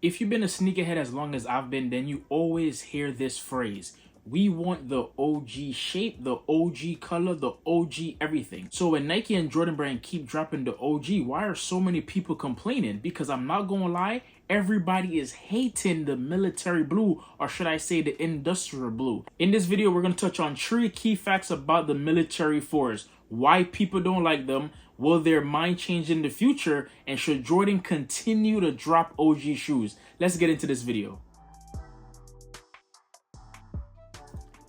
If you've been a sneakerhead as long as I've been, then you always hear this phrase. We want the OG shape, the OG color, the OG everything. So when Nike and Jordan Brand keep dropping the OG, why are so many people complaining? Because I'm not gonna lie, everybody is hating the military blue, or should I say the industrial blue. In this video, we're gonna touch on 3 key facts about the military fours, why people don't like them, will their mind change in the future, and should Jordan continue to drop OG shoes? Let's get into this video.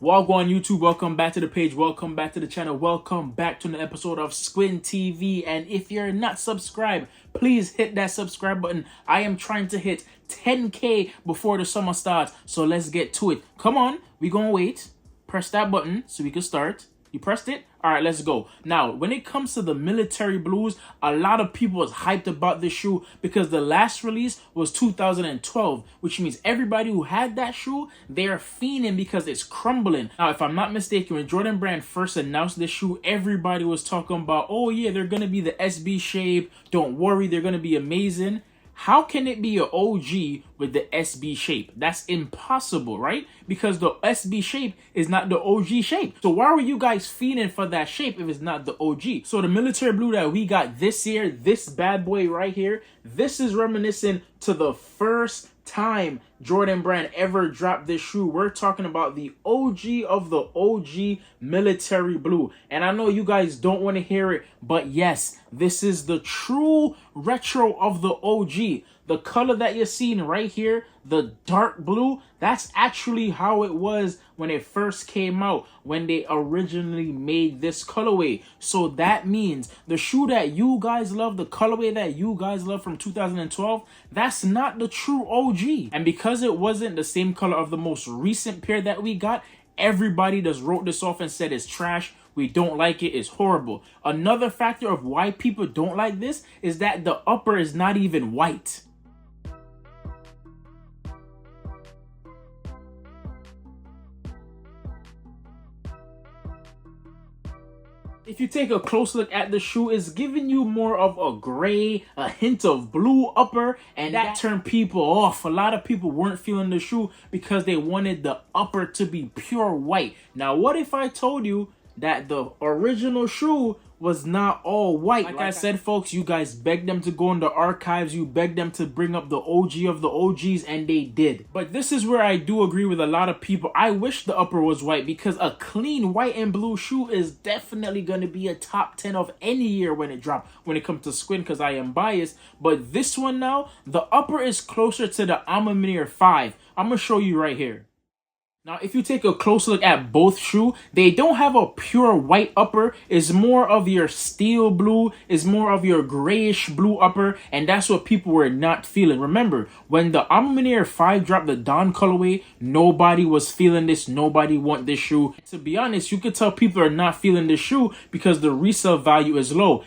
Welcome YouTube, welcome back to the page, welcome back to the channel, welcome back to an episode of Squint TV. And if you're not subscribed, please hit that subscribe button. I am trying to hit 10K before the summer starts, so let's get to it. Come on, we gonna wait. Press that button so we can start. You pressed it? All right, let's go. Now, when it comes to the military blues, a lot of people was hyped about this shoe because the last release was 2012, which means everybody who had that shoe, they're fiending because it's crumbling. Now, if I'm not mistaken, when Jordan Brand first announced this shoe, everybody was talking about, oh yeah, they're going to be the SB shape. Don't worry, they're going to be amazing. How can it be an OG with the SB shape? That's impossible, right? Because the SB shape is not the OG shape. So why were you guys feeding for that shape if it's not the OG? So the military blue that we got this year, this bad boy right here, this is reminiscent to the first time Jordan Brand ever dropped this shoe. We're talking about the OG of the OG military blue. And I know you guys don't want to hear it, but yes, this is the true retro of the OG. The color that you're seeing right here, the dark blue, that's actually how it was when it first came out, when they originally made this colorway. So that means the shoe that you guys love, the colorway that you guys love from 2012, that's not the true OG. And because it wasn't the same color of the most recent pair that we got, everybody just wrote this off and said it's trash. We don't like it. It's horrible. Another factor of why people don't like this is that the upper is not even white. If you take a close look at the shoe, it's giving you more of a gray, a hint of blue upper, and that turned people off. A lot of people weren't feeling the shoe because they wanted the upper to be pure white. Now, what if I told you that the original shoe was not all white? Like I said, folks, you guys begged them to go in the archives. You begged them to bring up the OG of the OGs, and they did. But this is where I do agree with a lot of people. I wish the upper was white because a clean white and blue shoe is definitely going to be a top 10 of any year when it drops, when it comes to Squint, because I am biased. But this one now, the upper is closer to the Amanir 5. I'm going to show you right here. Now, if you take a close look at both shoes, they don't have a pure white upper. It's more of your steel blue, it's more of your grayish blue upper, and that's what people were not feeling. Remember, when the Amanir 5 dropped the Dawn colorway, nobody was feeling this. Nobody want this shoe. To be honest, you could tell people are not feeling this shoe because the resale value is low.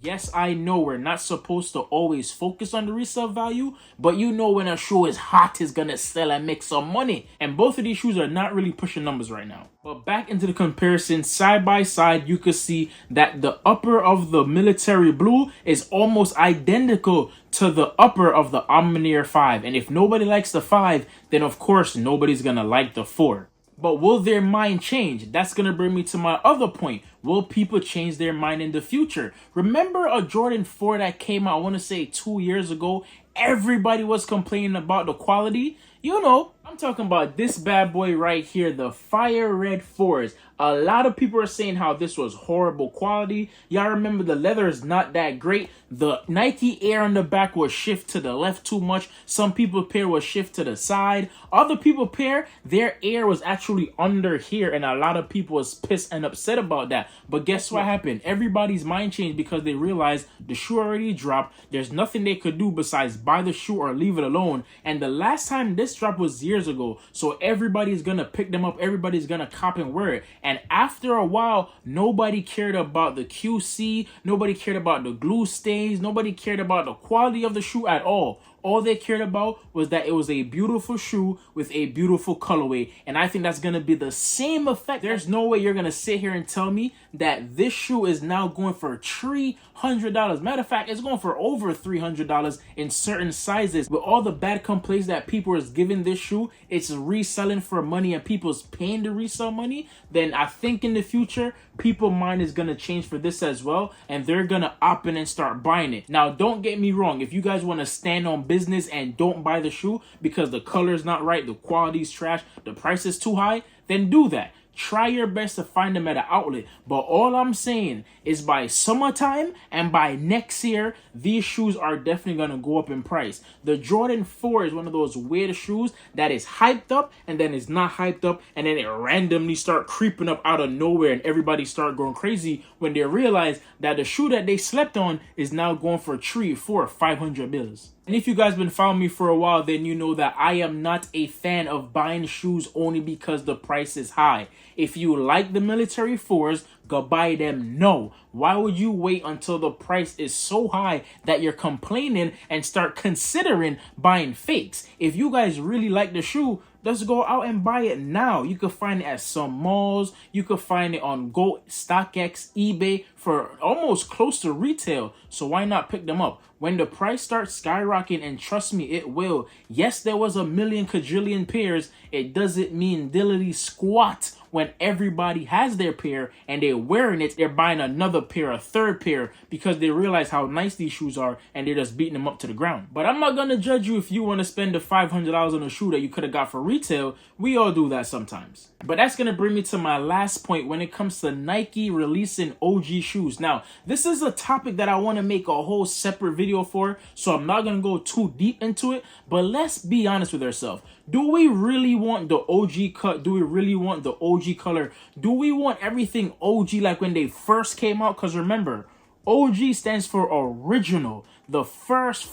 Yes, I know we're not supposed to always focus on the resale value, but you know when a shoe is hot, it's gonna sell and make some money. And both of these shoes are not really pushing numbers right now. But back into the comparison, side by side, you could see that the upper of the military blue is almost identical to the upper of the Amanir 5. And if nobody likes the 5, then of course nobody's gonna like the 4. But will their mind change? That's going to bring me to my other point. Will people change their mind in the future? Remember a Jordan 4 that came out, I want to say 2 years ago? Everybody was complaining about the quality. You know, I'm talking about this bad boy right here, the Fire Red 4s. A lot of people are saying how this was horrible quality. Y'all remember the leather is not that great. The Nike Air on the back was shift to the left too much. Some people pair was shift to the side. Other people pair, their air was actually under here, and a lot of people was pissed and upset about that. But guess what happened? Everybody's mind changed because they realized the shoe already dropped. There's nothing they could do besides buy the shoe or leave it alone. And the last time this drop was years ago, so everybody's gonna pick them up. Everybody's gonna cop and wear it. And after a while, nobody cared about the QC. Nobody cared about the glue stains. Nobody cared about the quality of the shoe at all. All they cared about was that it was a beautiful shoe with a beautiful colorway. And I think that's going to be the same effect. There's no way you're going to sit here and tell me that this shoe is now going for $300. Matter of fact, it's going for over $300 in certain sizes. With all the bad complaints that people is giving this shoe, it's reselling for money and people's paying to resell money, then I think in the future, people's mind is going to change for this as well, and they're going to opt in and start buying it. Now, don't get me wrong. If you guys want to stand on business and don't buy the shoe because the color is not right, the quality's trash, the price is too high, then do that. Try your best to find them at an outlet. But all I'm saying is by summertime and by next year, these shoes are definitely going to go up in price. The Jordan 4 is one of those weird shoes that is hyped up and then it's not hyped up, and then it randomly start creeping up out of nowhere and everybody start going crazy when they realize that the shoe that they slept on is now going for $300, $400, $500. And if you guys been following me for a while, then you know that I am not a fan of buying shoes only because the price is high. If you like the military 4s, go buy them. No. Why would you wait until the price is so high that you're complaining and start considering buying fakes? If you guys really like the shoe, let's go out and buy it now. You can find it at some malls. You can find it on StockX, eBay for almost close to retail. So why not pick them up? When the price starts skyrocketing, and trust me, it will. Yes, there was a million quadrillion pairs. It doesn't mean diddly squat when everybody has their pair and they're wearing it. They're buying another pair, a third pair, because they realize how nice these shoes are and they're just beating them up to the ground. But I'm not going to judge you if you want to spend the $500 on a shoe that you could have got for retail. We all do that sometimes. But that's going to bring me to my last point when it comes to Nike releasing OG shoes. Now, this is a topic that I want to make a whole separate video for, so I'm not going to go too deep into it. But let's be honest with ourselves. Do we really want the OG cut? Do we really want the OG color? Do we want everything OG like when they first came out? Because remember, OG stands for original. The first,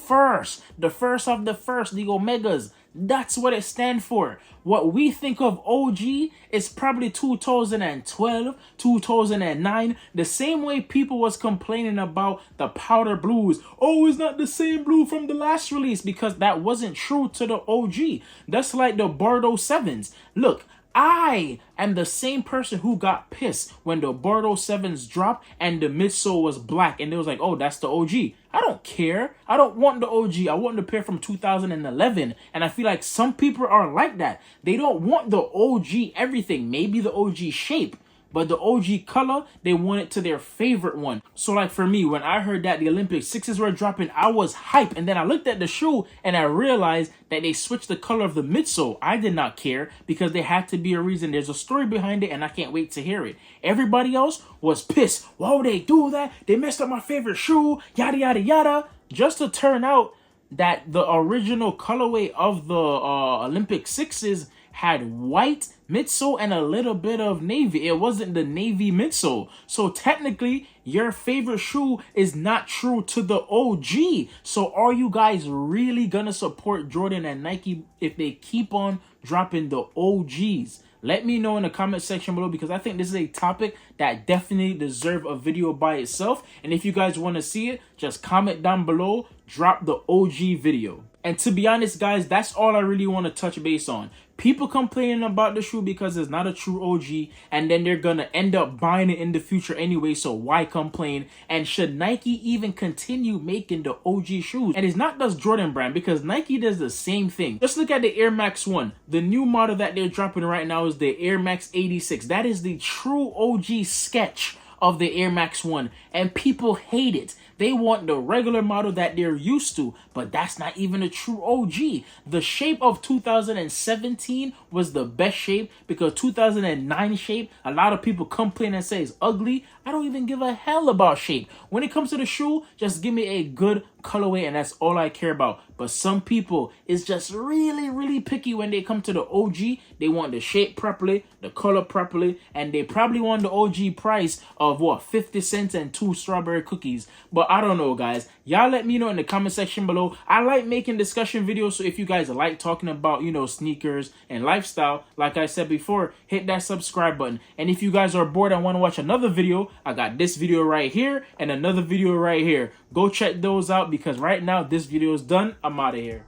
the first of the first, the Omegas. That's what it stands for. What we think of OG is probably 2012, 2009. The same way people was complaining about the powder blues. Oh, it's not the same blue from the last release, because that wasn't true to the OG. That's like the Bordeaux 7s. Look, I am the same person who got pissed when the Bordeaux 7s dropped and the midsole was black and they was like, oh, that's the OG. I don't care. I don't want the OG. I want the pair from 2011. And I feel like some people are like that. They don't want the OG everything. Maybe the OG shape, but the OG color, they want it to their favorite one. So like for me, when I heard that the Olympic 6s were dropping, I was hyped. And then I looked at the shoe and I realized that they switched the color of the midsole. I did not care because there had to be a reason. There's a story behind it and I can't wait to hear it. Everybody else was pissed. Why would they do that? They messed up my favorite shoe, yada, yada, yada. Just to turn out that the original colorway of the Olympic 6s had white midsole and a little bit of navy. It wasn't the navy midsole. So technically, your favorite shoe is not true to the OG. So are you guys really gonna support Jordan and Nike if they keep on dropping the OGs? Let me know in the comment section below, because I think this is a topic that definitely deserves a video by itself. And if you guys want to see it, just comment down below, drop the OG video. And to be honest, guys, that's all I really want to touch base on. People complaining about the shoe because it's not a true OG, and then they're going to end up buying it in the future anyway, so why complain? And should Nike even continue making the OG shoes? And it's not just Jordan brand, because Nike does the same thing. Just look at the Air Max 1. The new model that they're dropping right now is the Air Max 86. That is the true OG sketch of the Air Max 1, and people hate it. They want the regular model that they're used to, but that's not even a true OG. The shape of 2017 was the best shape, because 2009 shape, a lot of people complain and say it's ugly. I don't even give a hell about shape. When it comes to the shoe, just give me a good colorway and that's all I care about. But some people is just really picky when they come to the OG. They want the shape properly, the color properly, and they probably want the OG price of what, 50 cents and 2 strawberry cookies. But I don't know, guys. Y'all let me know in the comment section below. I like making discussion videos, so if you guys like talking about, sneakers and lifestyle, like I said before, hit that subscribe button. And if you guys are bored and want to watch another video, I got this video right here and another video right here. Go check those out. because right now this video is done. I'm out of here.